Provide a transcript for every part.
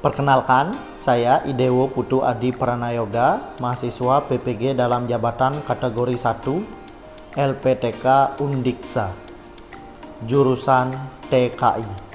Perkenalkan, saya Idewo Putu Adi Pranayoga, mahasiswa PPG dalam jabatan kategori 1 LPTK Undiksa, jurusan TKI.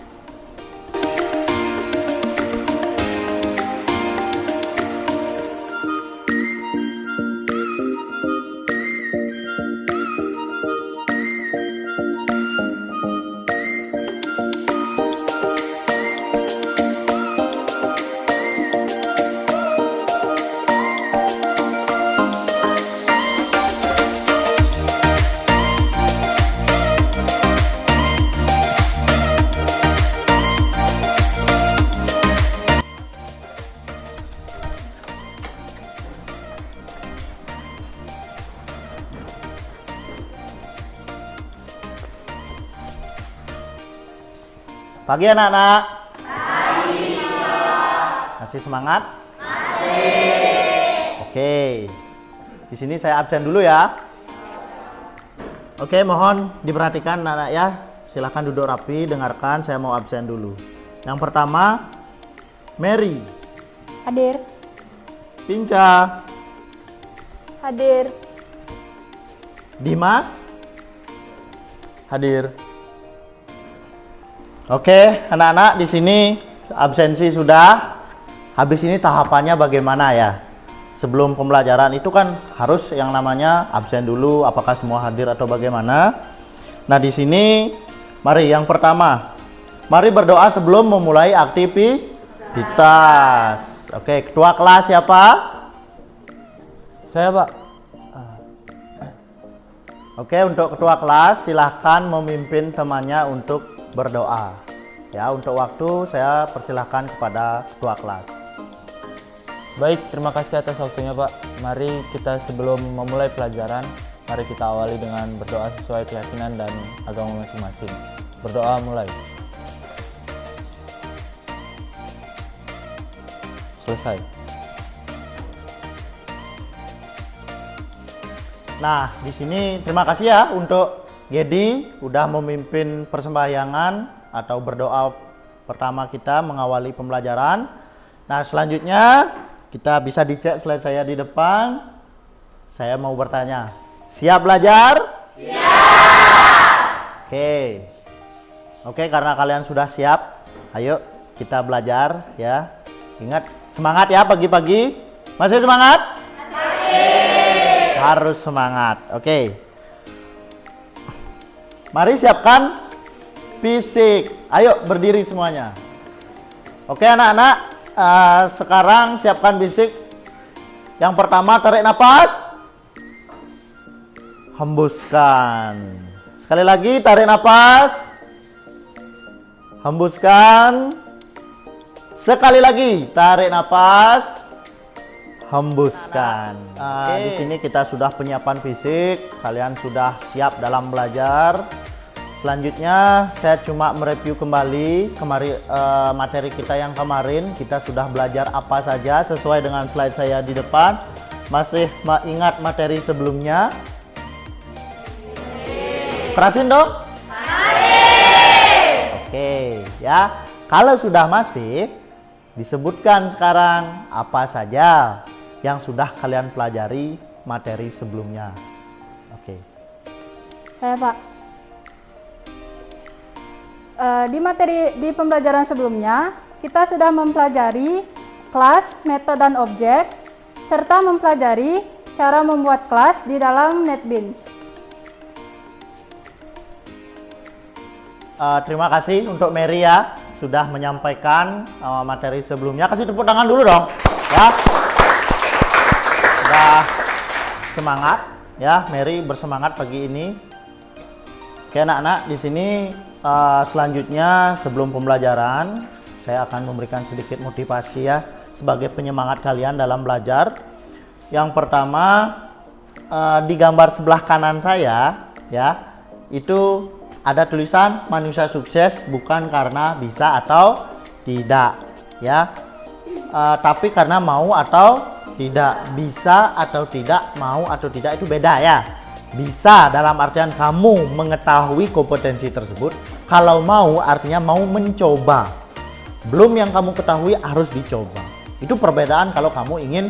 Pagi anak-anak. Pagi. Masih semangat? Masih. Oke. Di sini saya absen dulu ya. Oke, mohon diperhatikan anak-anak ya. Silahkan duduk rapi, dengarkan, saya mau absen dulu. Yang pertama, Mary. Hadir. Pinca. Hadir. Dimas. Hadir. Oke, anak-anak di sini absensi sudah. Habis ini tahapannya bagaimana ya? Sebelum pembelajaran itu kan harus yang namanya absen dulu, apakah semua hadir atau bagaimana. Nah, di sini mari yang pertama. Mari berdoa sebelum memulai aktivitas. Oke, ketua kelas siapa? Saya, Pak. Oke, untuk ketua kelas silahkan memimpin temannya untuk berdoa. Ya, untuk waktu saya persilahkan kepada ketua kelas. Baik, terima kasih atas waktunya, Pak. Mari kita sebelum memulai pelajaran, mari kita awali dengan berdoa sesuai keyakinan dan agama masing-masing. Berdoa mulai. Selesai. Nah, di sini terima kasih ya untuk Gedi udah memimpin persembahyangan atau berdoa pertama kita mengawali pembelajaran. Nah, selanjutnya kita bisa dicek slide saya di depan. Saya mau bertanya, siap belajar? Siap! Oke, karena kalian sudah siap, ayo kita belajar ya. Ingat, semangat ya pagi-pagi. Masih semangat? Masih! Harus semangat, oke. Mari siapkan fisik. Ayo berdiri semuanya. Oke anak-anak, sekarang siapkan fisik. Yang pertama tarik nafas. Hembuskan. Sekali lagi tarik nafas. Hembuskan. Sekali lagi tarik nafas. Hembuskan. Di sini kita sudah penyiapan fisik. Kalian sudah siap dalam belajar. Selanjutnya saya cuma mereview kembali materi kita yang kemarin. Kita sudah belajar apa saja sesuai dengan slide saya di depan. Masih ingat materi sebelumnya? Kerasin dong? Oke ya. Kalau sudah masih, disebutkan sekarang apa saja yang sudah kalian pelajari materi sebelumnya. Oke. Saya, Pak. Di pembelajaran sebelumnya, kita sudah mempelajari kelas, metode, dan objek, serta mempelajari cara membuat kelas di dalam NetBeans. Terima kasih untuk Mary ya, sudah menyampaikan materi sebelumnya. Kasih tepuk tangan dulu dong, ya. Sudah semangat, ya. Mary bersemangat pagi ini. Oke anak-anak, di sini selanjutnya sebelum pembelajaran, saya akan memberikan sedikit motivasi ya, sebagai penyemangat kalian dalam belajar. Yang pertama, di gambar sebelah kanan saya, ya, itu ada tulisan manusia sukses bukan karena bisa atau tidak, ya, tapi karena mau atau tidak. Bisa atau tidak, mau atau tidak itu beda ya. Bisa dalam artian kamu mengetahui kompetensi tersebut. Kalau mau artinya mau mencoba. belum yang kamu ketahui harus dicoba. Itu perbedaan kalau kamu ingin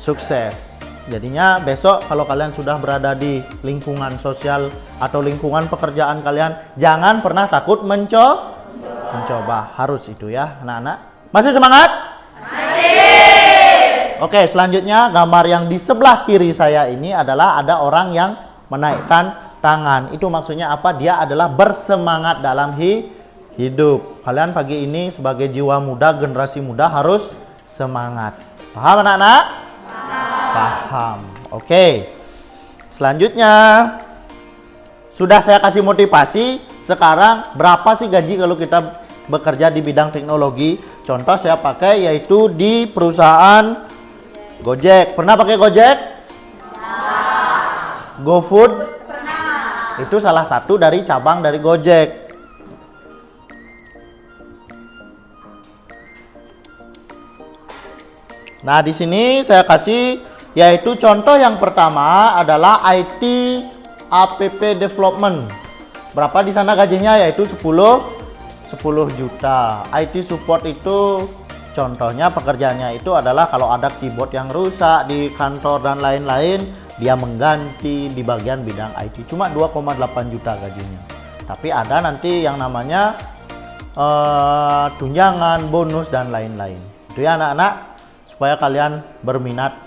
sukses. Jadinya besok kalau kalian sudah berada di lingkungan sosial atau lingkungan pekerjaan kalian, jangan pernah takut mencoba. Harus itu ya anak-anak. Masih semangat? Masih! Oke, selanjutnya gambar yang di sebelah kiri saya ini adalah ada orang yang menaikkan tangan. Itu maksudnya apa? Dia adalah bersemangat dalam hidup. Kalian pagi ini sebagai jiwa muda, generasi muda harus semangat. Paham anak-anak? Paham. Oke. Selanjutnya sudah saya kasih motivasi. Sekarang berapa sih gaji kalau kita bekerja di bidang teknologi? Contoh saya pakai yaitu di perusahaan Gojek. Pernah pakai Gojek? GoFood? Pernah. Itu salah satu dari cabang dari Gojek. Nah, di sini saya kasih yaitu contoh yang pertama adalah IT app development. Berapa di sana gajinya? Yaitu 10 juta. IT support itu contohnya pekerjaannya itu adalah kalau ada keyboard yang rusak di kantor dan lain-lain, dia mengganti di bagian bidang IT. Cuma 2,8 juta gajinya. Tapi ada nanti yang namanya tunjangan, bonus dan lain-lain. Itu ya anak-anak, supaya kalian berminat.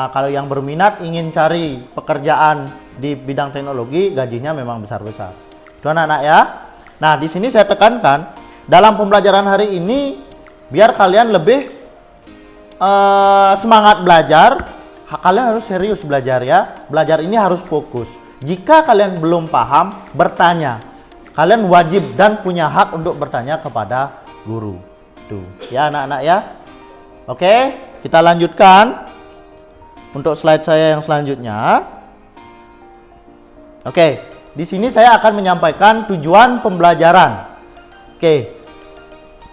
Kalau yang berminat ingin cari pekerjaan di bidang teknologi, gajinya memang besar-besar. Itu anak-anak ya. Nah, di sini saya tekankan dalam pembelajaran hari ini biar kalian lebih semangat belajar. Kalian harus serius belajar ya. Belajar ini harus fokus. Jika kalian belum paham, bertanya. Kalian wajib dan punya hak untuk bertanya kepada guru. Tuh, ya anak-anak ya. Oke, kita lanjutkan untuk slide saya yang selanjutnya. Oke, di sini saya akan menyampaikan tujuan pembelajaran. Oke,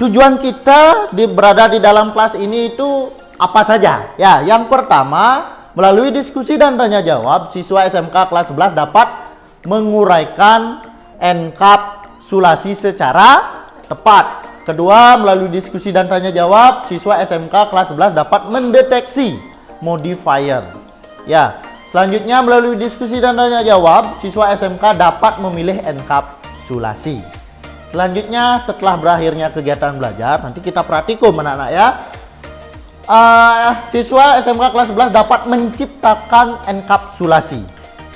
tujuan kita berada di dalam kelas ini itu apa saja? Ya, yang pertama, melalui diskusi dan tanya jawab, siswa SMK kelas 11 dapat menguraikan enkapsulasi secara tepat. Kedua, melalui diskusi dan tanya jawab, siswa SMK kelas 11 dapat mendeteksi modifier. Ya, selanjutnya melalui diskusi dan tanya jawab, siswa SMK dapat memilih enkapsulasi. Selanjutnya, setelah berakhirnya kegiatan belajar, nanti kita praktikum anak-anak ya. Siswa SMK kelas 11 dapat menciptakan enkapsulasi.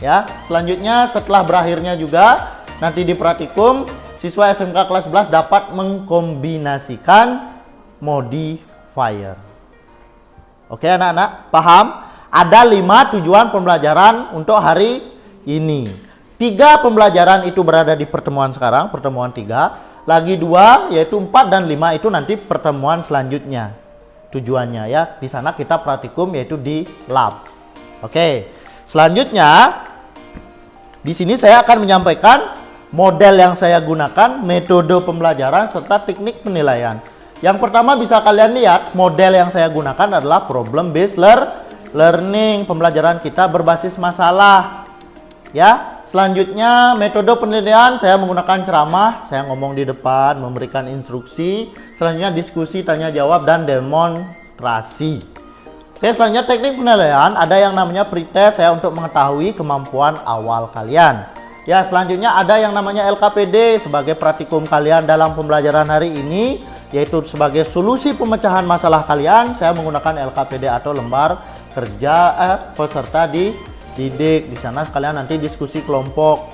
Ya, selanjutnya setelah berakhirnya juga nanti di praktikum, siswa SMK kelas 11 dapat mengkombinasikan modifier. Oke anak-anak, paham? Ada 5 tujuan pembelajaran untuk hari ini. 3 pembelajaran itu berada di pertemuan sekarang, pertemuan 3. Lagi 2 yaitu 4 dan 5 itu nanti pertemuan selanjutnya. Tujuannya ya, di sana kita praktikum yaitu di lab. Oke, selanjutnya di sini saya akan menyampaikan model yang saya gunakan, metode pembelajaran, serta teknik penilaian. Yang pertama bisa kalian lihat, model yang saya gunakan adalah problem based learning. Pembelajaran kita berbasis masalah. Ya, selanjutnya metode penilaian saya menggunakan ceramah, saya ngomong di depan, memberikan instruksi. Selanjutnya diskusi, tanya jawab, dan demonstrasi. Oke, selanjutnya teknik penilaian ada yang namanya pretest, saya untuk mengetahui kemampuan awal kalian. Ya, selanjutnya ada yang namanya LKPD sebagai praktikum kalian dalam pembelajaran hari ini, yaitu sebagai solusi pemecahan masalah kalian. Saya menggunakan LKPD atau lembar kerja peserta didik. Di sana kalian nanti diskusi kelompok.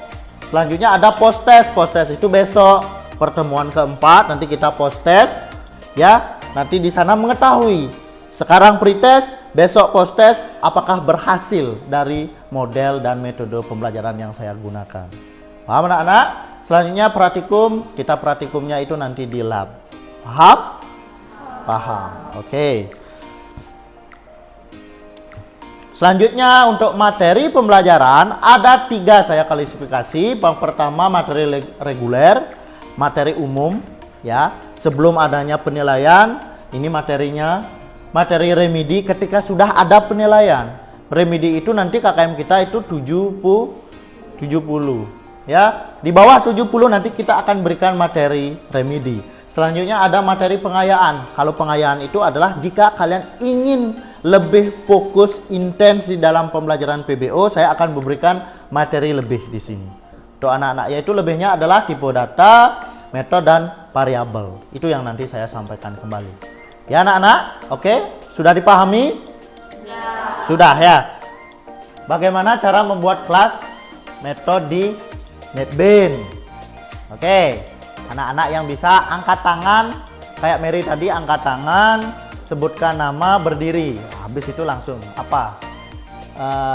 Selanjutnya ada post test. Post test itu besok pertemuan keempat nanti kita post test. Ya, nanti di sana mengetahui. Sekarang pretest, besok post test, apakah berhasil dari model dan metode pembelajaran yang saya gunakan. Paham anak-anak? Selanjutnya praktikum, kita praktikumnya itu nanti di lab. Paham? Paham. Oke. Selanjutnya untuk materi pembelajaran ada 3 saya klasifikasi. Yang pertama materi reguler, materi umum ya. Sebelum adanya penilaian, ini materinya. Materi remedi ketika sudah ada penilaian. Remedi itu nanti KKM kita itu 70 ya. Di bawah 70 nanti kita akan berikan materi remedi. Selanjutnya ada materi pengayaan. Kalau pengayaan itu adalah jika kalian ingin lebih fokus intens di dalam pembelajaran PBO, saya akan memberikan materi lebih di sini. Untuk anak-anak yaitu lebihnya adalah tipe data, metode dan variabel. Itu yang nanti saya sampaikan kembali. Ya anak-anak, oke? Sudah dipahami? Ya. Sudah ya. Bagaimana cara membuat kelas metode di NetBeans? Oke. Anak-anak yang bisa angkat tangan, kayak Mary tadi angkat tangan, sebutkan nama, berdiri. Habis itu langsung apa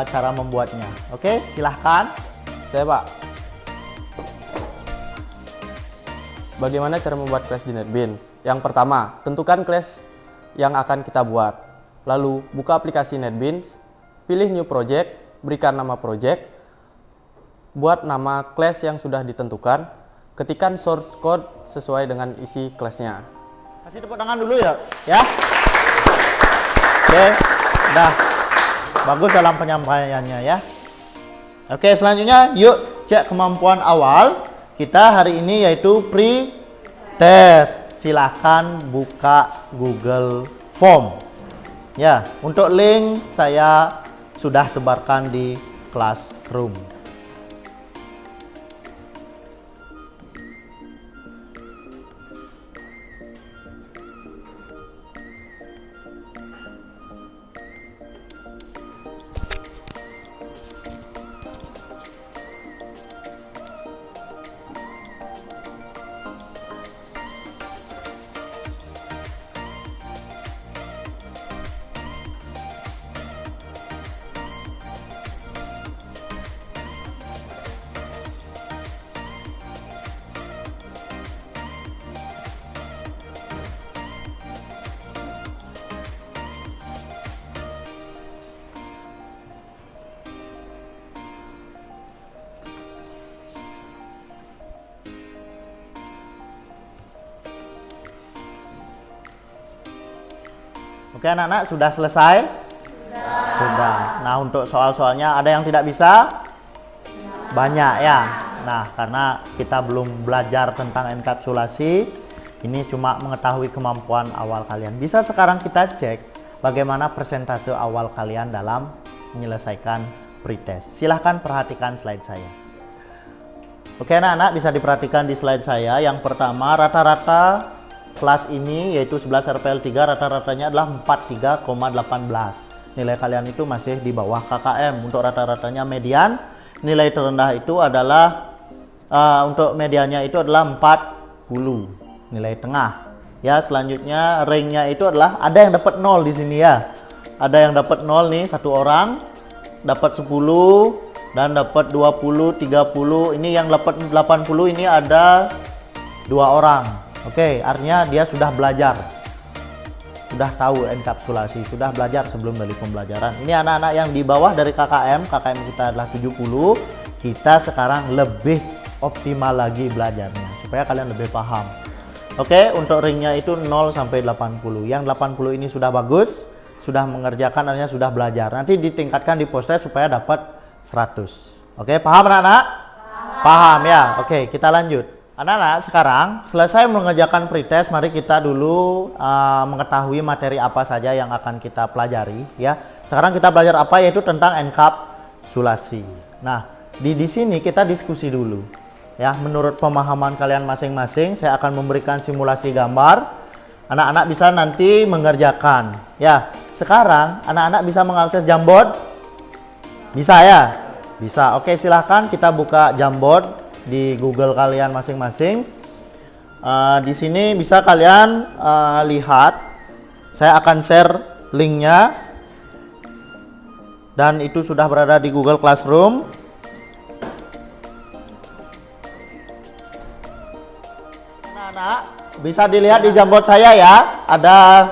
cara membuatnya? Oke, silahkan. Saya Pak. Bagaimana cara membuat kelas di NetBeans? Yang pertama, tentukan kelas yang akan kita buat. Lalu buka aplikasi NetBeans, pilih new project, berikan nama project, buat nama kelas yang sudah ditentukan. Ketikkan source code sesuai dengan isi kelasnya. Kasih tepuk tangan dulu ya. Oke, udah bagus dalam penyampaiannya ya. Oke, selanjutnya yuk cek kemampuan awal kita hari ini yaitu pre-test. Silahkan buka Google Form. Ya, untuk link saya sudah sebarkan di Classroom. Oke anak-anak, sudah selesai? Sudah. Nah untuk soal-soalnya ada yang tidak bisa? Banyak ya. Nah karena kita belum belajar tentang enkapsulasi, ini cuma mengetahui kemampuan awal kalian. Bisa sekarang kita cek bagaimana persentase awal kalian dalam menyelesaikan pretest. Silahkan perhatikan slide saya. Oke anak-anak, bisa diperhatikan di slide saya. Yang pertama, rata-rata kelas ini yaitu 11 RPL 3 rata-ratanya adalah 43,18. Nilai kalian itu masih di bawah KKM. Untuk rata-ratanya median, nilai terendah itu adalah untuk mediannya itu adalah 40, nilai tengah. Ya, selanjutnya ranknya itu adalah ada yang dapat 0 di sini ya. Ada yang dapat 0 nih, satu orang dapat 10 dan dapat 20, 30. Ini yang dapat 80 ini ada 2 orang. Oke, artinya dia sudah belajar, sudah tahu enkapsulasi, sudah belajar sebelum dari pembelajaran. Ini anak-anak yang di bawah dari KKM kita adalah 70. Kita sekarang lebih optimal lagi belajarnya, supaya kalian lebih paham. Oke, untuk ringnya itu 0 sampai 80. Yang 80 ini sudah bagus, sudah mengerjakan, artinya sudah belajar. Nanti ditingkatkan di post test supaya dapat 100. Oke, paham anak-anak? Paham ya? Oke, kita lanjut. Anak-anak, sekarang selesai mengerjakan pretest, mari kita dulu mengetahui materi apa saja yang akan kita pelajari ya. Sekarang kita belajar apa, yaitu tentang enkapsulasi. Nah, di sini kita diskusi dulu ya. Menurut pemahaman kalian masing-masing, saya akan memberikan simulasi gambar. Anak-anak bisa nanti mengerjakan ya. Sekarang anak-anak bisa mengakses Jamboard? Bisa ya? Bisa. Oke, silahkan kita buka Jamboard di Google kalian masing-masing. Di sini bisa kalian lihat, saya akan share linknya dan itu sudah berada di Google Classroom. Anak-anak bisa dilihat di Jamboard saya ya, ada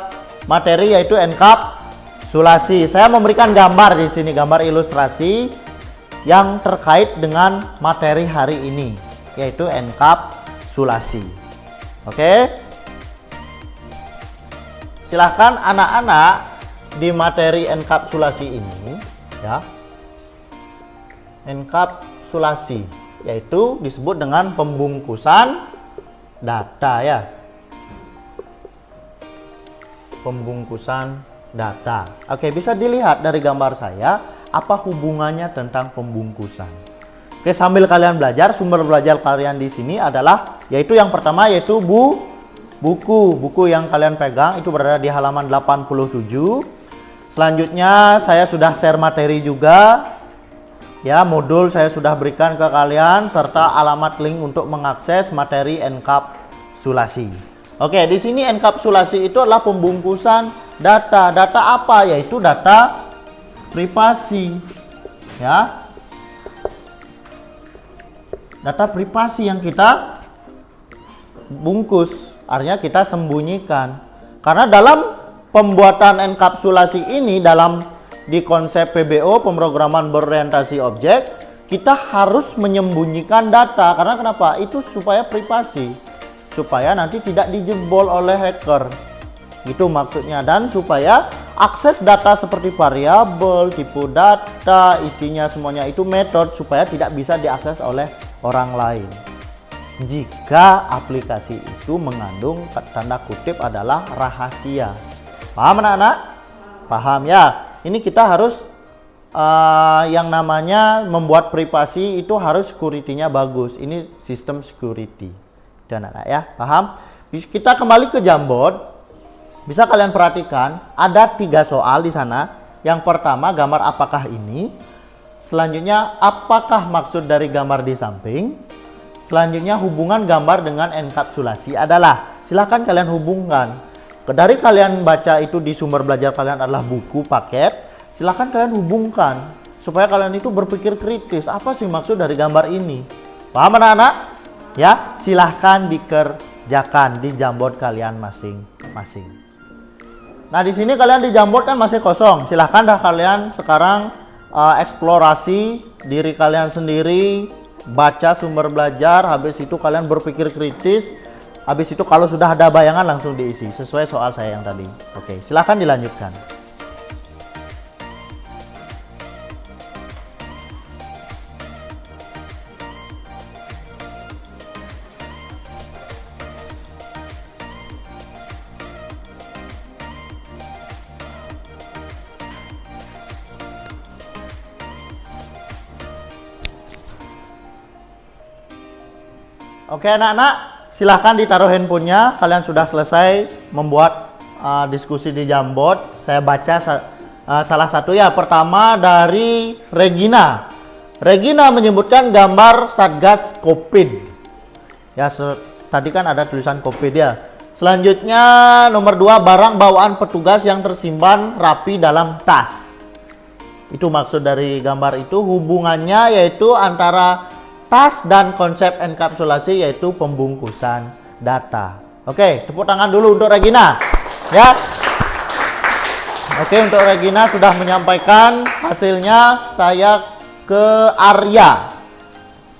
materi yaitu enkapsulasi. Saya memberikan gambar di sini, gambar ilustrasi yang terkait dengan materi hari ini, yaitu enkapsulasi. Oke, silahkan anak-anak di materi enkapsulasi ini ya. Enkapsulasi yaitu disebut dengan pembungkusan data ya. pembungkusan data. Oke, bisa dilihat dari gambar saya apa hubungannya tentang pembungkusan. Oke, sambil kalian belajar, sumber belajar kalian di sini adalah yaitu yang pertama yaitu buku yang kalian pegang itu berada di halaman 87. Selanjutnya saya sudah share materi juga. Ya, modul saya sudah berikan ke kalian serta alamat link untuk mengakses materi enkapsulasi. Oke, di sini enkapsulasi itu adalah pembungkusan data. Data apa? Yaitu data privasi. Ya. Data privasi yang kita bungkus, artinya kita sembunyikan. Karena dalam pembuatan enkapsulasi ini di konsep PBO, pemrograman berorientasi objek, kita harus menyembunyikan data. Karena kenapa? Itu supaya privasi, supaya nanti tidak dijebol oleh hacker. Itu maksudnya, dan supaya akses data seperti variabel, tipe data, isinya semuanya itu metode supaya tidak bisa diakses oleh orang lain. Jika aplikasi itu mengandung tanda kutip adalah rahasia. Paham anak-anak? Paham ya? Ini kita harus yang namanya membuat privasi itu harus security-nya bagus. Ini sistem security. Dan anak-anak ya, paham? Kita kembali ke Jamboard. Bisa kalian perhatikan ada 3 soal di sana. Yang pertama, gambar apakah ini? Selanjutnya, apakah maksud dari gambar di samping? Selanjutnya, hubungan gambar dengan enkapsulasi adalah. Silahkan kalian hubungkan. Dari kalian baca itu di sumber belajar kalian adalah buku paket, silahkan kalian hubungkan supaya kalian itu berpikir kritis, apa sih maksud dari gambar ini. Paham anak-anak? Ya, silahkan dikerjakan di Jamboard kalian masing-masing. Nah, di sini kalian di Jamboard kan masih kosong. Silahkan dah kalian sekarang eksplorasi diri kalian sendiri, baca sumber belajar, habis itu kalian berpikir kritis. Habis itu kalau sudah ada bayangan langsung diisi sesuai soal saya yang tadi. Oke, silahkan dilanjutkan. Oke anak-anak, silahkan ditaruh handphonenya. Kalian sudah selesai membuat diskusi di Jamboard. Saya baca salah satu ya. Pertama dari Regina. Regina menyebutkan gambar Satgas Covid. Ya, tadi kan ada tulisan Covid ya. Selanjutnya nomor 2, barang bawaan petugas yang tersimpan rapi dalam tas. Itu maksud dari gambar itu. Hubungannya yaitu antara tas dan konsep enkapsulasi yaitu pembungkusan data. Oke, tepuk tangan dulu untuk Regina. Ya. Oke, untuk Regina sudah menyampaikan hasilnya. Saya ke Arya.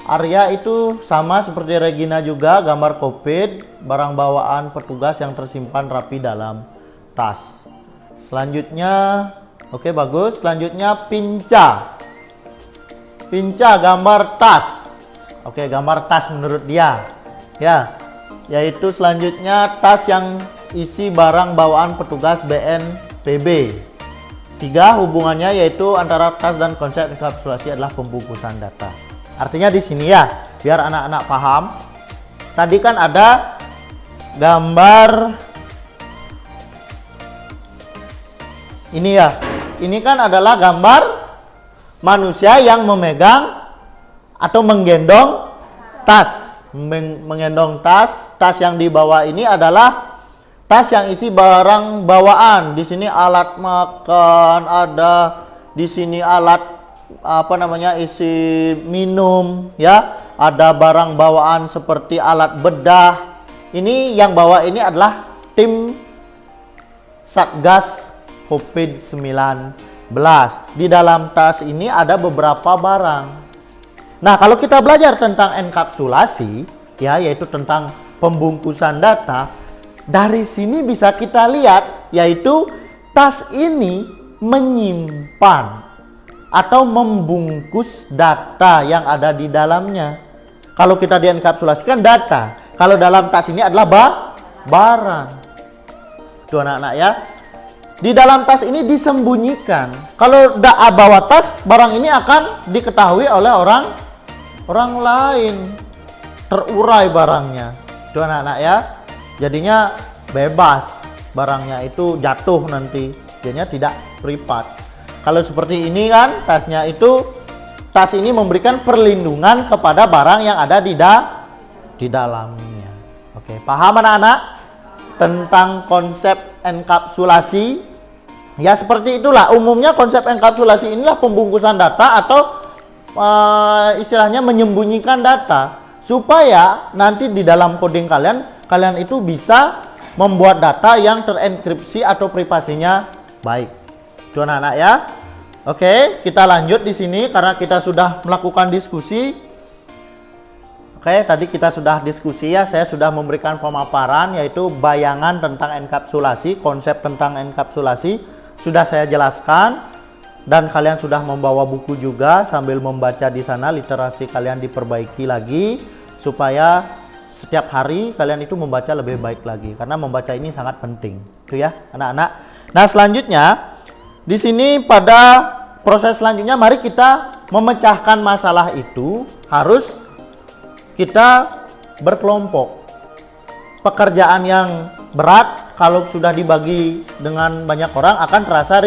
Arya itu sama seperti Regina juga, gambar COVID, barang bawaan petugas yang tersimpan rapi dalam tas. Selanjutnya, oke bagus. Selanjutnya Pinca. Pinca gambar tas. Oke, gambar tas menurut dia. Ya, yaitu selanjutnya tas yang isi barang bawaan petugas BNPB. 3, hubungannya yaitu antara tas dan konsep enkapsulasi adalah pembungkusan data. Artinya di sini ya, biar anak-anak paham. Tadi kan ada gambar ini ya. Ini kan adalah gambar manusia yang memegang atau menggendong tas, menggendong tas. Tas yang dibawa ini adalah tas yang isi barang bawaan. Di sini alat makan, ada di sini alat isi minum ya. Ada barang bawaan seperti alat bedah. Ini yang bawa ini adalah tim Satgas COVID-19. Di dalam tas ini ada beberapa barang. Nah, kalau kita belajar tentang enkapsulasi, ya, yaitu tentang pembungkusan data, dari sini bisa kita lihat, yaitu tas ini menyimpan atau membungkus data yang ada di dalamnya. Kalau kita dienkapsulasikan data, kalau dalam tas ini adalah barang. Tuh anak-anak ya. Di dalam tas ini disembunyikan. Kalau tidak bawa tas, barang ini akan diketahui oleh orang lain. Terurai barangnya. Tuh anak-anak ya. Jadinya bebas. Barangnya itu jatuh nanti. Jadinya tidak privat. Kalau seperti ini kan, tas ini memberikan perlindungan kepada barang yang ada di dalamnya. Oke, paham anak-anak tentang konsep enkapsulasi? Ya seperti itulah umumnya konsep enkapsulasi inilah pembungkusan data atau istilahnya menyembunyikan data supaya nanti di dalam coding kalian itu bisa membuat data yang terenkripsi atau privasinya baik. Itu anak-anak ya. Oke, kita lanjut di sini karena kita sudah melakukan diskusi. Oke, tadi kita sudah diskusi ya, saya sudah memberikan pemaparan yaitu bayangan tentang enkapsulasi, konsep tentang enkapsulasi sudah saya jelaskan dan kalian sudah membawa buku juga sambil membaca di sana, literasi kalian diperbaiki lagi supaya setiap hari kalian itu membaca lebih baik lagi karena membaca ini sangat penting. Itu ya, anak-anak. Nah, selanjutnya di sini pada proses selanjutnya mari kita memecahkan masalah itu harus kita berkelompok. Pekerjaan yang berat kalau sudah dibagi dengan banyak orang akan terasa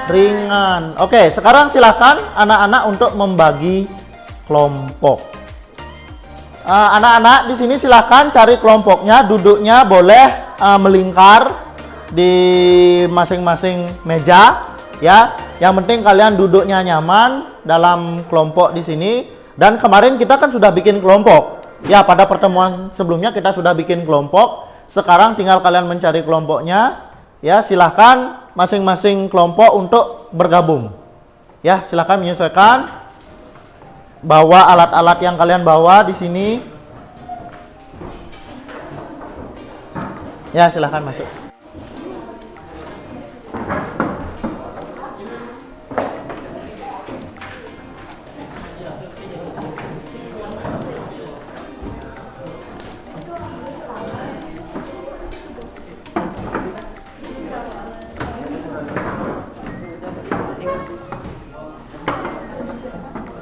ringan. Oke, sekarang silakan anak-anak untuk membagi kelompok. Anak-anak di sini silakan cari kelompoknya, duduknya boleh melingkar di masing-masing meja ya. Yang penting kalian duduknya nyaman dalam kelompok di sini. Dan kemarin kita kan sudah bikin kelompok. Ya, pada pertemuan sebelumnya kita sudah bikin kelompok. Sekarang tinggal kalian mencari kelompoknya. Ya, silahkan masing-masing kelompok untuk bergabung. Ya, silahkan menyesuaikan. Bawa alat-alat yang kalian bawa di sini. Ya, silahkan masuk.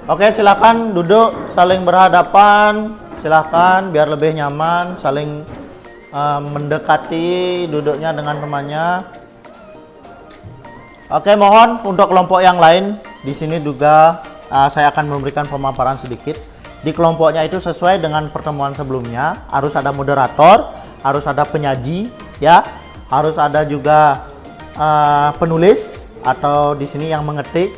Oke, silakan duduk saling berhadapan, silakan biar lebih nyaman, saling mendekati duduknya dengan temannya. Oke, mohon untuk kelompok yang lain di sini juga saya akan memberikan pemaparan sedikit. Di kelompoknya itu sesuai dengan pertemuan sebelumnya, harus ada moderator, harus ada penyaji, ya, harus ada juga penulis atau di sini yang mengetik.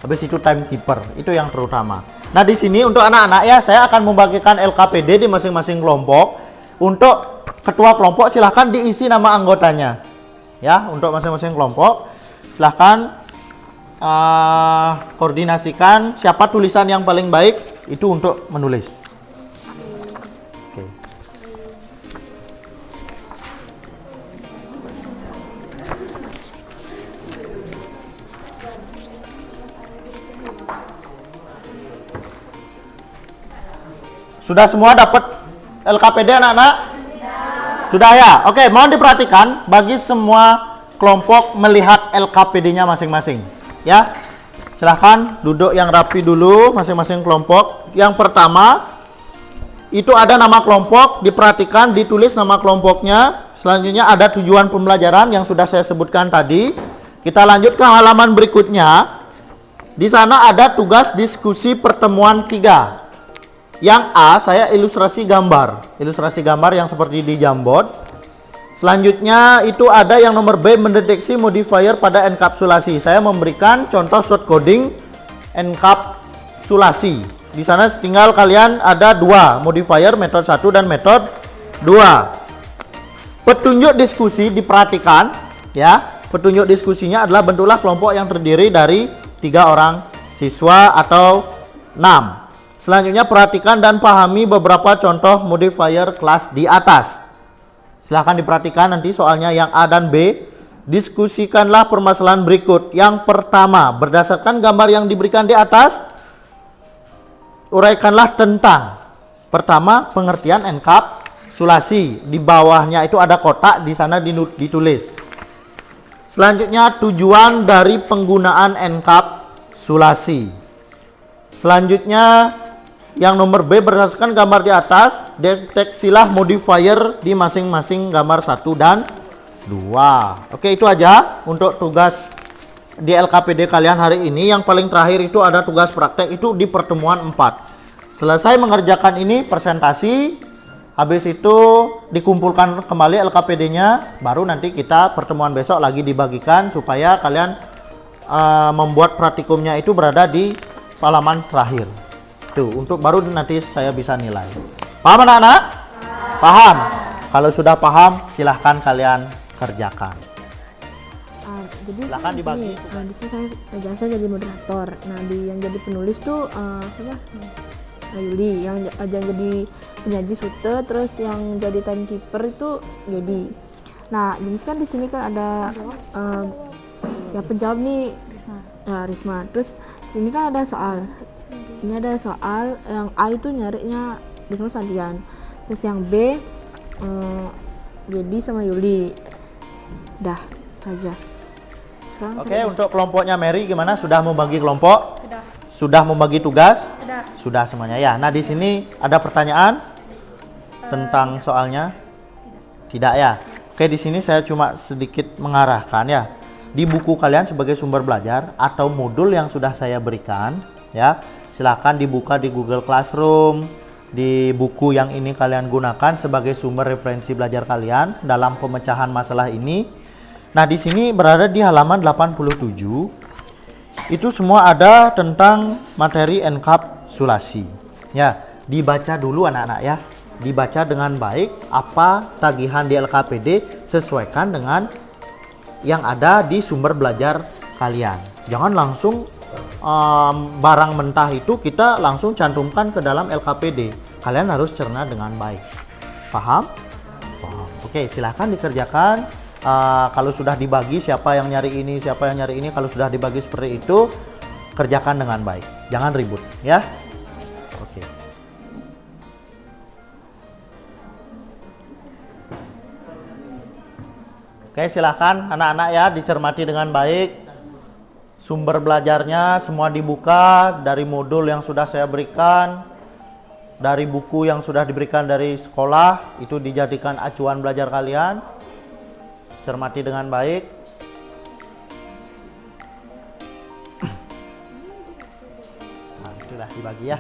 Habis itu timekeeper, itu yang terutama. Nah, di sini untuk anak-anak ya, saya akan membagikan LKPD di masing-masing kelompok. Untuk ketua kelompok silahkan diisi nama anggotanya. Ya, untuk masing-masing kelompok silahkan koordinasikan siapa tulisan yang paling baik itu untuk menulis. Oke. Sudah semua dapat LKPD anak-anak? Sudah ya? Oke, mohon diperhatikan bagi semua kelompok melihat LKPD-nya masing-masing. Ya, silahkan duduk yang rapi dulu masing-masing kelompok. Yang pertama, itu ada nama kelompok, diperhatikan, ditulis nama kelompoknya. Selanjutnya ada tujuan pembelajaran yang sudah saya sebutkan tadi. Kita lanjut ke halaman berikutnya. Di sana ada tugas diskusi pertemuan 3. Yang A, saya ilustrasi gambar yang seperti di Jamboard. Selanjutnya itu ada yang nomor B, mendeteksi modifier pada enkapsulasi. Saya memberikan contoh short coding enkapsulasi. Di sana tinggal kalian ada 2 modifier, metode 1 dan metode 2. Petunjuk diskusi diperhatikan ya. Petunjuk diskusinya adalah bentuklah kelompok yang terdiri dari 3 orang siswa atau 6. Selanjutnya perhatikan dan pahami beberapa contoh modifier kelas di atas. Silahkan diperhatikan nanti soalnya yang A dan B. Diskusikanlah permasalahan berikut. Yang pertama, berdasarkan gambar yang diberikan di atas, uraikanlah tentang pertama, pengertian enkapsulasi. sulasi. Di bawahnya itu ada kotak, di sana ditulis. Selanjutnya tujuan dari penggunaan NCAP sulasi. Selanjutnya yang nomor B, berdasarkan gambar di atas, deteksilah modifier di masing-masing gambar 1 dan 2. Oke, itu aja untuk tugas di LKPD kalian hari ini. Yang paling terakhir itu ada tugas praktek, itu di pertemuan 4. Selesai mengerjakan ini presentasi, habis itu dikumpulkan kembali LKPD-nya, baru nanti kita pertemuan besok lagi dibagikan supaya kalian membuat praktikumnya itu berada di halaman terakhir. Tuh, untuk baru nanti saya bisa nilai. Paham anak-anak? Paham? Kalau sudah paham, silahkan kalian kerjakan. Jadi Silakan kan dibagi. di sini saya jasa jadi moderator. Nah, yang jadi penulis tuh siapa? Yuli. Yang jadi penyaji Sute, terus yang jadi timekeeper itu Gedi. Nah, jenis kan di sini kan ada ya penjawab nih, ya Risma. Terus sini kan ada soal. Ini ada soal yang A itu nyarinya Risma Sandian. Terus yang B Gedi sama Yuli. Dah saja. Sekarang Oke, untuk kelompoknya Mary gimana? Sudah membagi kelompok? Sudah membagi tugas? Sudah semuanya ya. Nah, di sini ada pertanyaan tentang soalnya? Tidak ya. Oke, di sini saya cuma sedikit mengarahkan ya. Di buku kalian sebagai sumber belajar atau modul yang sudah saya berikan ya, silakan dibuka di Google Classroom. Di buku yang ini kalian gunakan sebagai sumber referensi belajar kalian dalam pemecahan masalah ini. Nah, di sini berada di halaman 87. Itu semua ada tentang materi NCAP sulasi. Ya, dibaca dulu anak-anak ya. Dibaca dengan baik apa tagihan di LKPD, sesuaikan dengan yang ada di sumber belajar kalian. Jangan langsung barang mentah itu kita langsung cantumkan ke dalam LKPD. Kalian harus cerna dengan baik. Paham? Paham. Oke, silahkan dikerjakan. Kalau sudah dibagi siapa yang nyari ini, siapa yang nyari ini, kalau sudah dibagi seperti itu, kerjakan dengan baik. Jangan ribut, ya. Oke. Oke, silahkan anak-anak ya dicermati dengan baik. Sumber belajarnya semua dibuka dari modul yang sudah saya berikan, dari buku yang sudah diberikan dari sekolah, itu dijadikan acuan belajar kalian. Cermati dengan baik. Nah, itulah dibagi ya.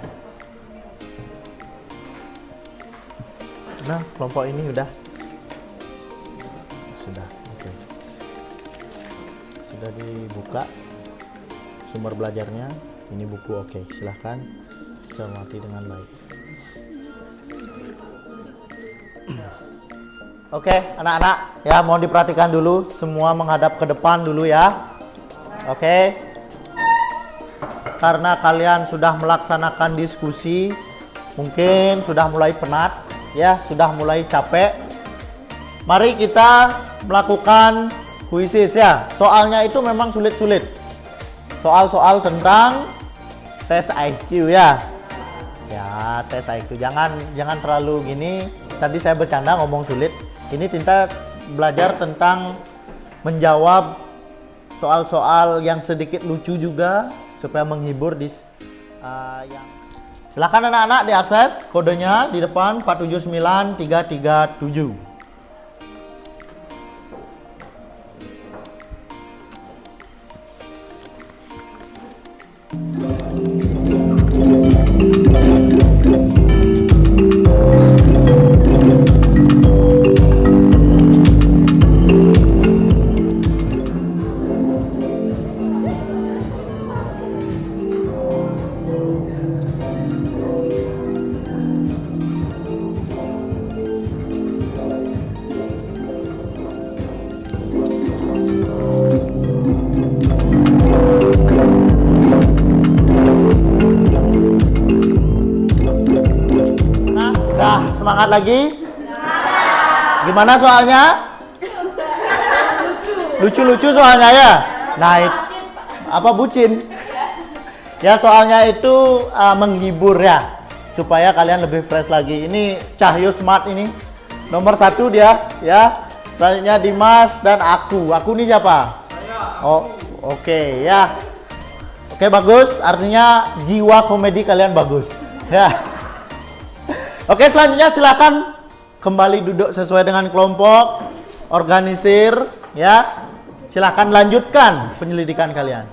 Nah, kelompok ini sudah oke. Sudah dibuka sumber belajarnya. Ini buku, oke. Silahkan cermati dengan baik. Oke, anak-anak ya, mohon diperhatikan dulu, semua menghadap ke depan dulu ya. Oke. Karena kalian sudah melaksanakan diskusi, mungkin sudah mulai penat ya, sudah mulai capek. Mari kita melakukan kuisis ya. Soalnya itu memang sulit-sulit. Soal-soal tentang tes IQ ya. Ya, tes IQ. Jangan terlalu gini. Tadi saya bercanda ngomong sulit. Ini kita belajar tentang menjawab soal-soal yang sedikit lucu juga supaya menghibur yang. Silakan anak-anak diakses kodenya di depan 479337. Semangat lagi? Gimana soalnya? Lucu-lucu soalnya ya? Nah, apa bucin? Ya, soalnya itu menghibur ya, supaya kalian lebih fresh lagi. Ini Cahyo Smart ini Nomor 1 dia, ya. Selanjutnya Dimas dan aku. Aku nih siapa? Saya. Oh, oke, ya. Oke, bagus. Artinya jiwa komedi kalian bagus. Ya. Oke, selanjutnya silakan kembali duduk sesuai dengan kelompok, organisir, ya. Silakan lanjutkan penyelidikan kalian.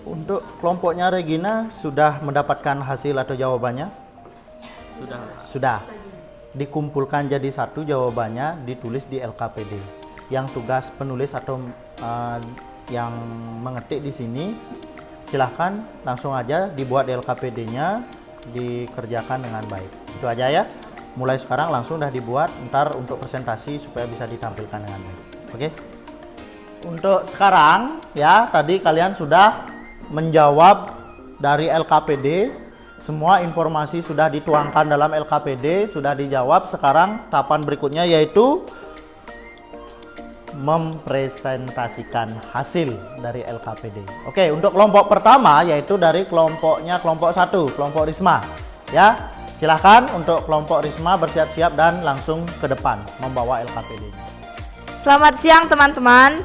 Untuk kelompoknya Regina sudah mendapatkan hasil atau jawabannya? Sudah. Dikumpulkan jadi satu jawabannya, ditulis di LKPD. Yang tugas penulis atau yang mengetik di sini, silahkan langsung aja dibuat di LKPD-nya, dikerjakan dengan baik. Itu aja ya. Mulai sekarang langsung dah dibuat, ntar untuk presentasi supaya bisa ditampilkan dengan baik. Oke? Untuk sekarang ya, tadi kalian sudah menjawab dari LKPD. Semua informasi sudah dituangkan dalam LKPD, sudah dijawab. Sekarang tahapan berikutnya yaitu mempresentasikan hasil dari LKPD. Oke, untuk kelompok pertama yaitu dari kelompok 1, kelompok Risma. Ya, silahkan untuk kelompok Risma bersiap-siap dan langsung ke depan membawa LKPD-nya. Selamat siang teman-teman.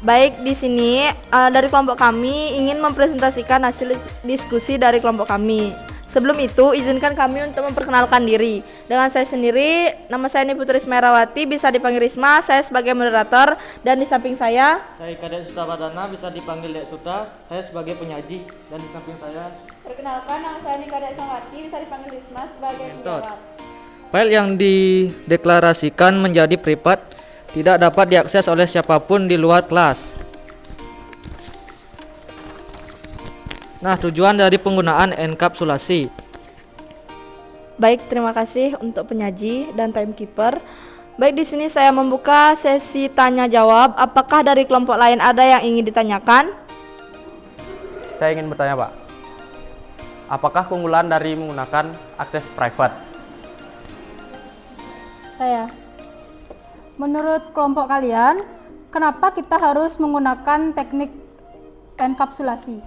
Baik, di sini dari kelompok kami ingin mempresentasikan hasil diskusi dari kelompok kami. Sebelum itu, izinkan kami untuk memperkenalkan diri. Dengan saya sendiri, nama saya Putri Rismaerawati, bisa dipanggil Risma, saya sebagai moderator, dan di samping saya Kadek Suta Pradana, bisa dipanggil Dek Suta, saya sebagai penyaji, dan di samping saya Perkenalkan, nama saya Kadek Sangwati, bisa dipanggil Risma sebagai penjawab. File yang dideklarasikan menjadi privat tidak dapat diakses oleh siapapun di luar kelas. Nah, tujuan dari penggunaan enkapsulasi. baik, terima kasih untuk penyaji dan timekeeper. Baik, di sini saya membuka sesi tanya jawab. Apakah dari kelompok lain ada yang ingin ditanyakan? Saya ingin bertanya, Pak. Apakah keunggulan dari menggunakan akses private? Saya. Menurut kelompok kalian, kenapa kita harus menggunakan teknik enkapsulasi?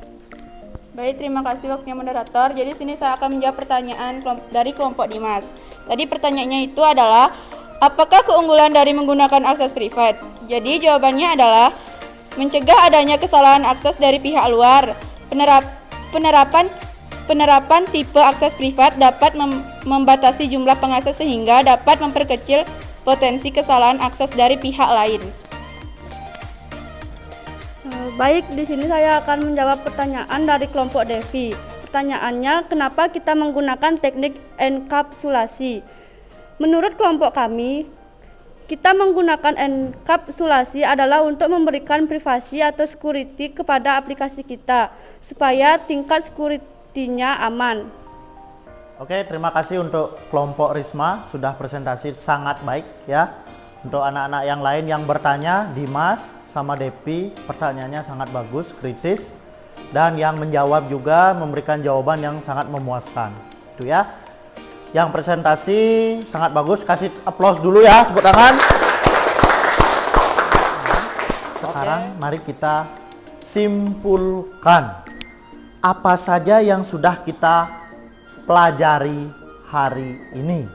Baik, terima kasih waktunya moderator. Jadi sini saya akan menjawab pertanyaan dari kelompok Dimas. Tadi pertanyaannya itu adalah, apakah keunggulan dari menggunakan akses privat? Jadi jawabannya adalah mencegah adanya kesalahan akses dari pihak luar. Penerapan tipe akses privat dapat membatasi jumlah pengakses sehingga dapat memperkecil potensi kesalahan akses dari pihak lain. Baik, di sini saya akan menjawab pertanyaan dari kelompok Devi. Pertanyaannya, kenapa kita menggunakan teknik enkapsulasi? Menurut kelompok kami, kita menggunakan enkapsulasi adalah untuk memberikan privasi atau security kepada aplikasi kita, supaya tingkat security-nya aman. Oke, terima kasih untuk kelompok Risma, sudah presentasi sangat baik ya. Untuk anak-anak yang lain yang bertanya, Dimas sama Depi, pertanyaannya sangat bagus, kritis, dan yang menjawab juga memberikan jawaban yang sangat memuaskan. Itu ya. Yang presentasi sangat bagus, kasih aplaus dulu ya, tepuk tangan. Sekarang mari kita simpulkan apa saja yang sudah kita pelajari hari ini.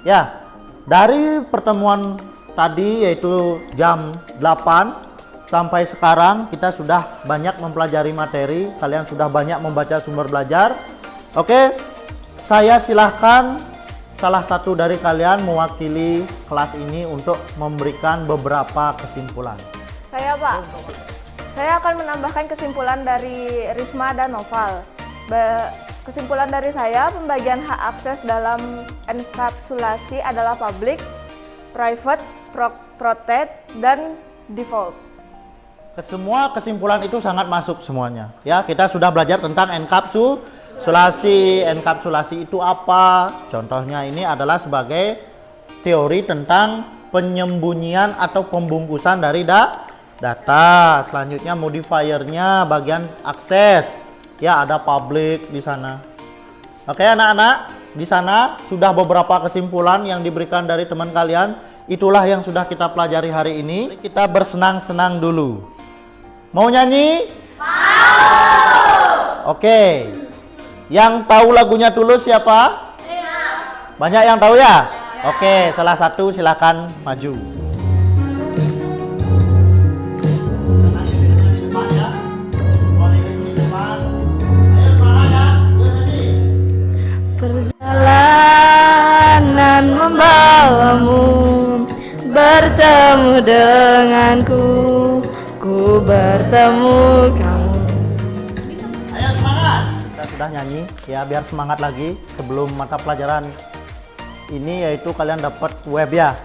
Ya, dari pertemuan tadi yaitu jam 8 sampai sekarang kita sudah banyak mempelajari materi, kalian sudah banyak membaca sumber belajar. Oke, saya silahkan salah satu dari kalian mewakili kelas ini untuk memberikan beberapa kesimpulan. Saya, Pak. Saya akan menambahkan kesimpulan dari Risma dan Noval. Kesimpulan dari saya, pembagian hak akses dalam enkapsulasi adalah public, private, protect, dan default. Semua kesimpulan itu sangat masuk semuanya. Ya, kita sudah belajar tentang enkapsulasi. Enkapsulasi itu apa? Contohnya ini adalah sebagai teori tentang penyembunyian atau pembungkusan dari data. Selanjutnya modifiernya bagian akses. Ya, ada public di sana. Oke, anak-anak, di sana sudah beberapa kesimpulan yang diberikan dari teman kalian. Itulah yang sudah kita pelajari hari ini. Kita bersenang-senang dulu. Mau nyanyi? Mau. Oke. Yang tahu lagunya Tulus siapa? Banyak yang tahu ya? Oke, salah satu silakan maju. Perjalanan membawamu bertemu denganku, ku bertemu kamu. Ayo semangat. Kita sudah nyanyi ya, biar semangat lagi sebelum mata pelajaran ini, yaitu kalian dapat web ya.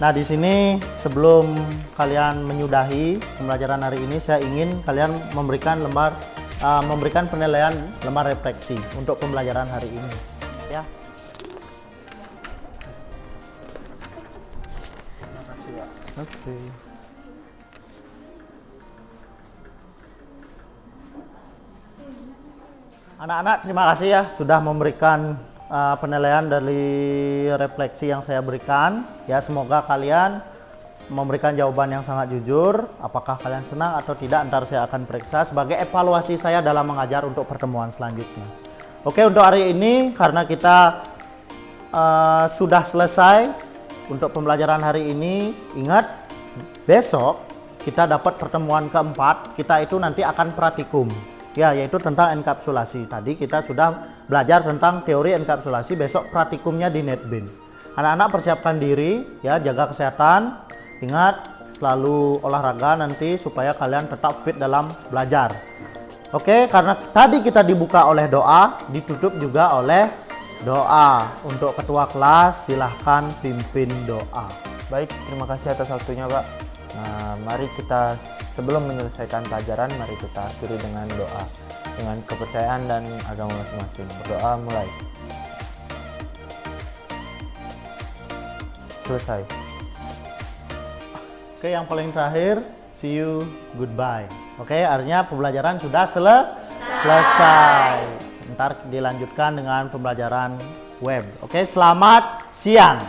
Nah, di sini sebelum kalian menyudahi pembelajaran hari ini, saya ingin kalian memberikan penilaian lembar refleksi untuk pembelajaran hari ini ya. Oke. Anak-anak, terima kasih ya sudah memberikan penilaian dari refleksi yang saya berikan ya. Semoga kalian memberikan jawaban yang sangat jujur. Apakah kalian senang atau tidak, ntar saya akan periksa sebagai evaluasi saya dalam mengajar untuk pertemuan selanjutnya. Oke, untuk hari ini karena kita sudah selesai untuk pembelajaran hari ini, ingat besok kita dapat pertemuan keempat. Kita itu nanti akan praktikum ya, yaitu tentang enkapsulasi. Tadi kita sudah belajar tentang teori enkapsulasi, besok praktikumnya di NetBeans. Anak-anak persiapkan diri ya, jaga kesehatan, ingat selalu olahraga nanti supaya kalian tetap fit dalam belajar. Oke, karena tadi kita dibuka oleh doa, ditutup juga oleh doa. Untuk ketua kelas silahkan pimpin doa. Baik, terima kasih atas waktunya Pak. Nah, mari kita sebelum menyelesaikan pelajaran, mari kita akhiri dengan doa. Dengan kepercayaan dan agama masing-masing. Berdoa mulai. Selesai. Oke, yang paling terakhir, see you, goodbye. Oke, artinya pembelajaran sudah selesai. Ntar dilanjutkan dengan pembelajaran web. Oke, selamat siang.